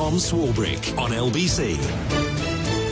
Tom Swarbrick on LBC.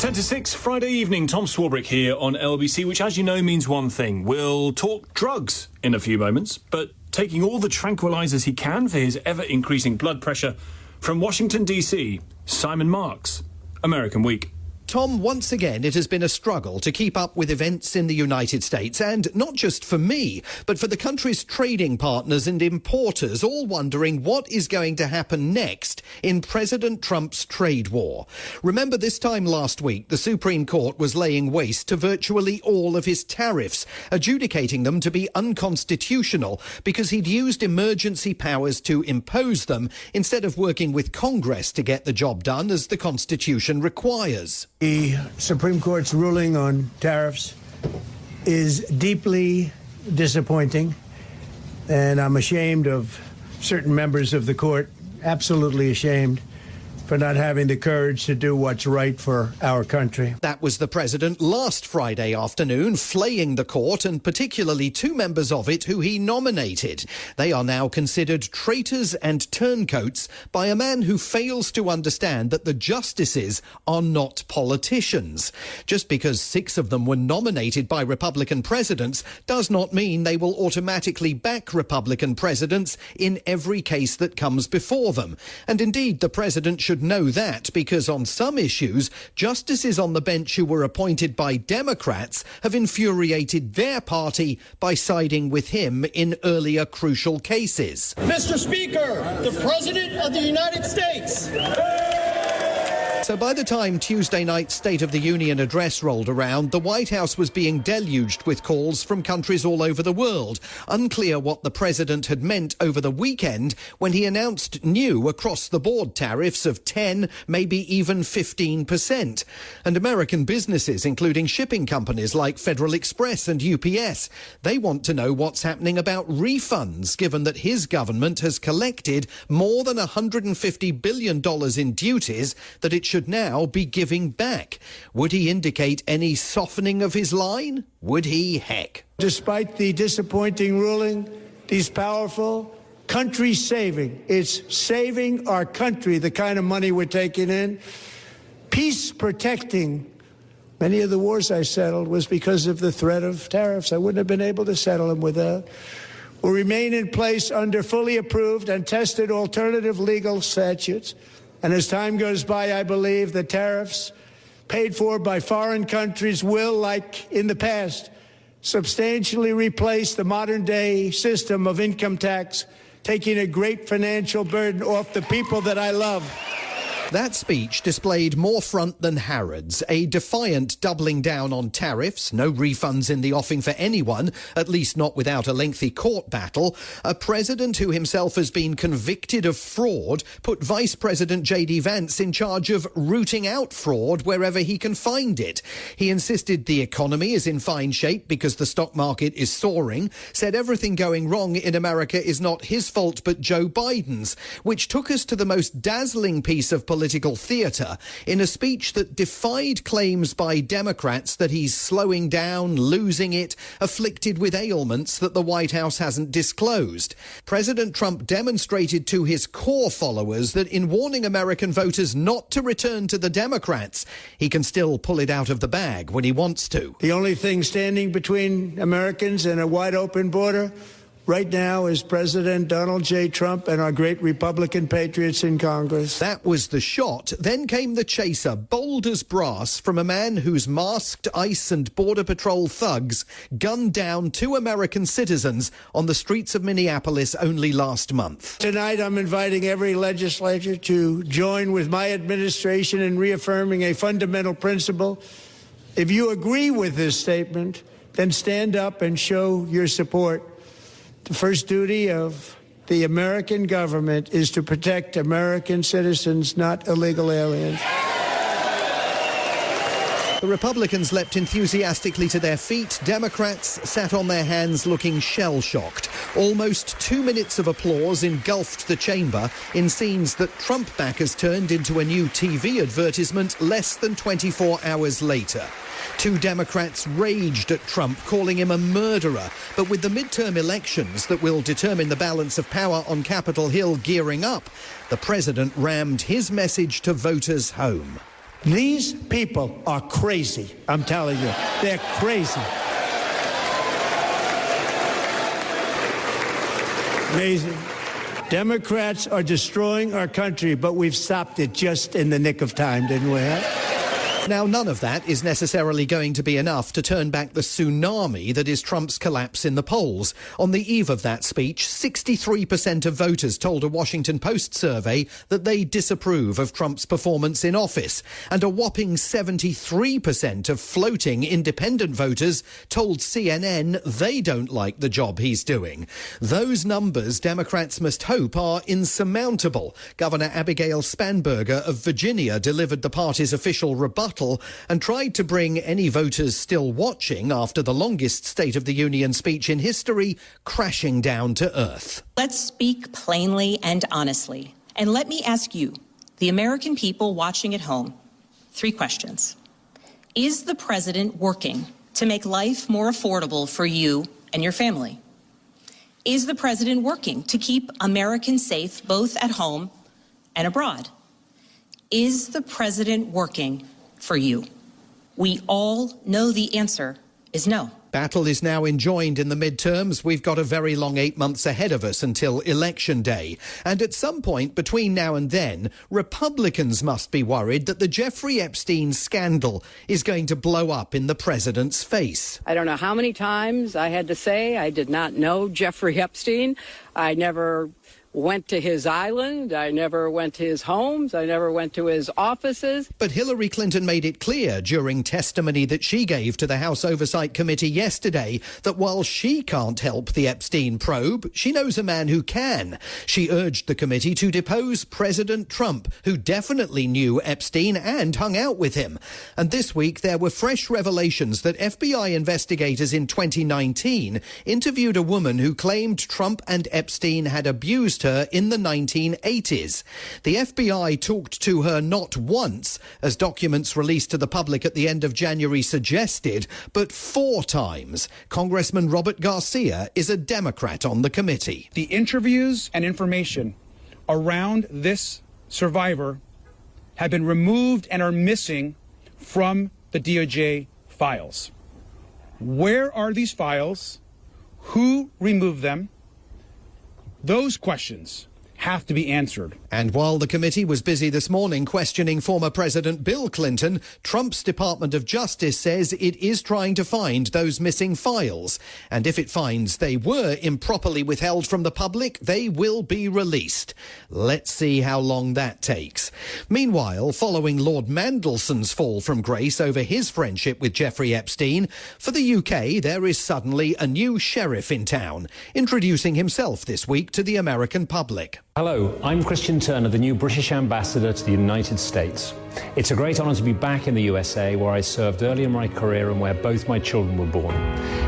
10 to 6, Friday evening, Tom Swarbrick here on LBC, which, as you know, means one thing. We'll talk drugs in a few moments, but taking all the tranquilizers he can for his ever-increasing blood pressure, from Washington, D.C., Simon Marks, American Week. Tom, once again, it has been a struggle to keep up with events in the United States, and not just for me, but for the country's trading partners and importers, all wondering what is going to happen next in President Trump's trade war. Remember, this time last week, the Supreme Court was laying waste to virtually all of his tariffs, adjudicating them to be unconstitutional because he'd used emergency powers to impose them instead of working with Congress to get the job done as the Constitution requires. The Supreme Court's ruling on tariffs is deeply disappointing, and I'm ashamed of certain members of the court, absolutely ashamed, for not having the courage to do what's right for our country. That was the president last Friday afternoon, flaying the court, and particularly two members of it who he nominated. They are now considered traitors and turncoats by a man who fails to understand that the justices are not politicians. Just because 6 of them were nominated by Republican presidents does not mean they will automatically back Republican presidents in every case that comes before them. And indeed, the president should know that, because on some issues, justices on the bench who were appointed by Democrats have infuriated their party by siding with him in earlier crucial cases. Mr. Speaker, the President of the United States. So by the time Tuesday night's State of the Union address rolled around, the White House was being deluged with calls from countries all over the world. Unclear what the president had meant over the weekend when he announced new across-the-board tariffs of 10, maybe even 15%. And American businesses, including shipping companies like Federal Express and UPS, they want to know what's happening about refunds, given that his government has collected more than $150 billion in duties that it should now be giving back. Would he indicate any softening of his line? Would he? Heck. Despite the disappointing ruling, he's powerful, country-saving. It's saving our country, the kind of money we're taking in. Peace-protecting. Many of the wars I settled was because of the threat of tariffs. I wouldn't have been able to settle them without. Will remain in place under fully approved and tested alternative legal statutes. And as time goes by, I believe the tariffs paid for by foreign countries will, like in the past, substantially replace the modern-day system of income tax, taking a great financial burden off the people that I love. That speech displayed more front than Harrods, a defiant doubling down on tariffs, no refunds in the offing for anyone, at least not without a lengthy court battle. A president who himself has been convicted of fraud put Vice President J.D. Vance in charge of rooting out fraud wherever he can find it. He insisted the economy is in fine shape because the stock market is soaring, said everything going wrong in America is not his fault but Joe Biden's, which took us to the most dazzling piece of political theatre in a speech that defied claims by Democrats that he's slowing down, losing it, afflicted with ailments that the White House hasn't disclosed. President Trump demonstrated to his core followers that in warning American voters not to return to the Democrats, he can still pull it out of the bag when he wants to. The only thing standing between Americans and a wide open border right now is President Donald J. Trump and our great Republican patriots in Congress. That was the shot. Then came the chaser, bold as brass, from a man whose masked ICE and Border Patrol thugs gunned down 2 American citizens on the streets of Minneapolis only last month. Tonight, I'm inviting every legislator to join with my administration in reaffirming a fundamental principle. If you agree with this statement, then stand up and show your support. The first duty of the American government is to protect American citizens, not illegal aliens. The Republicans leapt enthusiastically to their feet. Democrats sat on their hands looking shell-shocked. Almost 2 minutes of applause engulfed the chamber in scenes that Trump backers turned into a new TV advertisement less than 24 hours later. 2 Democrats raged at Trump, calling him a murderer. But with the midterm elections that will determine the balance of power on Capitol Hill gearing up, the president rammed his message to voters home. These people are crazy, I'm telling you. They're crazy. Amazing. Democrats are destroying our country, but we've stopped it just in the nick of time, didn't we? Now, none of that is necessarily going to be enough to turn back the tsunami that is Trump's collapse in the polls. On the eve of that speech, 63% of voters told a Washington Post survey that they disapprove of Trump's performance in office. And a whopping 73% of floating independent voters told CNN they don't like the job he's doing. Those numbers, Democrats must hope, are insurmountable. Governor Abigail Spanberger of Virginia delivered the party's official rebuttal and tried to bring any voters still watching after the longest State of the Union speech in history crashing down to earth. Let's speak plainly and honestly. And let me ask you, the American people watching at home, 3 questions. Is the president working to make life more affordable for you and your family? Is the president working to keep Americans safe both at home and abroad? Is the president working for you? We all know the answer is no. Battle is now enjoined in the midterms. We've got a very long 8 months ahead of us until Election Day. And at some point between now and then, Republicans must be worried that the Jeffrey Epstein scandal is going to blow up in the president's face. I don't know how many times I had to say I did not know Jeffrey Epstein. I never went to his island. I never went to his homes. I never went to his offices. But Hillary Clinton made it clear during testimony that she gave to the House Oversight Committee yesterday that while she can't help the Epstein probe, she knows a man who can. She urged the committee to depose President Trump, who definitely knew Epstein and hung out with him. And this week there were fresh revelations that FBI investigators in 2019 interviewed a woman who claimed Trump and Epstein had abused her in the 1980s. The FBI talked to her not once, as documents released to the public at the end of January suggested, but 4 times. Congressman Robert Garcia is a Democrat on the committee. The interviews and information around this survivor have been removed and are missing from the DOJ files. Where are these files? Who removed them? Those questions have to be answered. And while the committee was busy this morning questioning former President Bill Clinton, Trump's Department of Justice says it is trying to find those missing files. And if it finds they were improperly withheld from the public, they will be released. Let's see how long that takes. Meanwhile, following Lord Mandelson's fall from grace over his friendship with Jeffrey Epstein, for the UK there is suddenly a new sheriff in town, introducing himself this week to the American public. Hello, I'm Christian Turner, the new British ambassador to the United States. It's a great honour to be back in the USA, where I served early in my career and where both my children were born.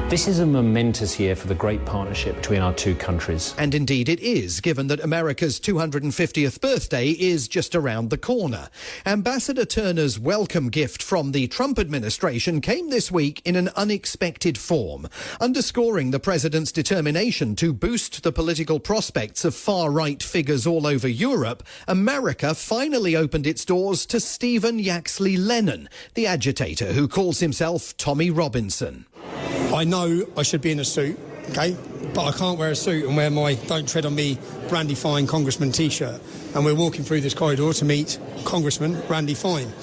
This is a momentous year for the great partnership between our 2 countries. And indeed it is, given that America's 250th birthday is just around the corner. Ambassador Turner's welcome gift from the Trump administration came this week in an unexpected form, underscoring the president's determination to boost the political prospects of far-right figures all over Europe. America finally opened its doors to Stephen Yaxley Lennon, the agitator who calls himself Tommy Robinson. I know I should be in a suit, OK, but I can't wear a suit and wear my Don't Tread on Me Randy Fine Congressman T-shirt. And we're walking through this corridor to meet Congressman Randy Fine.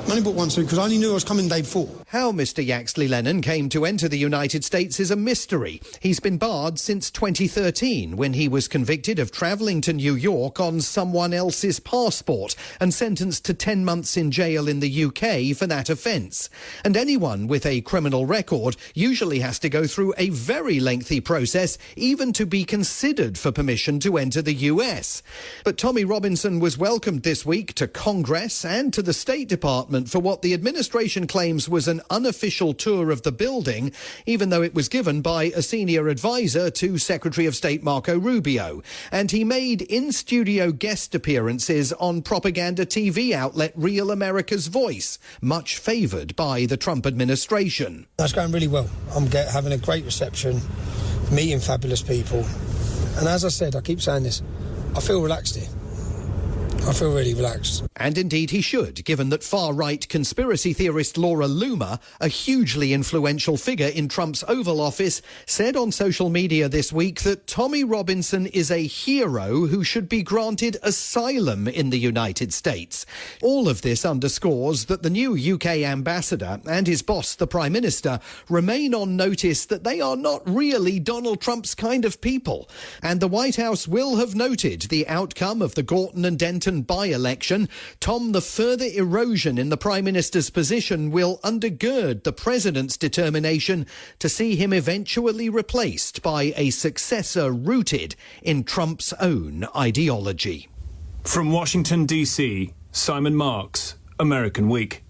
I only bought one suit because I only knew I was coming day 4. How Mr. Yaxley Lennon came to enter the United States is a mystery. He's been barred since 2013, when he was convicted of travelling to New York on someone else's passport and sentenced to 10 months in jail in the UK for that offence. And anyone with a criminal record usually has to go through a very lengthy process even to be considered for permission to enter to the US. But Tommy Robinson was welcomed this week to Congress and to the State Department for what the administration claims was an unofficial tour of the building, even though it was given by a senior advisor to Secretary of State Marco Rubio. And he made in-studio guest appearances on propaganda TV outlet Real America's Voice, much favoured by the Trump administration. That's going really well. I'm having a great reception, meeting fabulous people. And as I said, I keep saying this, I feel relaxed here. I feel really relaxed. And indeed he should, given that far-right conspiracy theorist Laura Loomer, a hugely influential figure in Trump's Oval Office, said on social media this week that Tommy Robinson is a hero who should be granted asylum in the United States. All of this underscores that the new UK ambassador and his boss, the Prime Minister, remain on notice that they are not really Donald Trump's kind of people. And the White House will have noted the outcome of the Gorton and Denton by-election. Tom, the further erosion in the Prime Minister's position will undergird the President's determination to see him eventually replaced by a successor rooted in Trump's own ideology. From Washington, D.C., Simon Marks, American Week.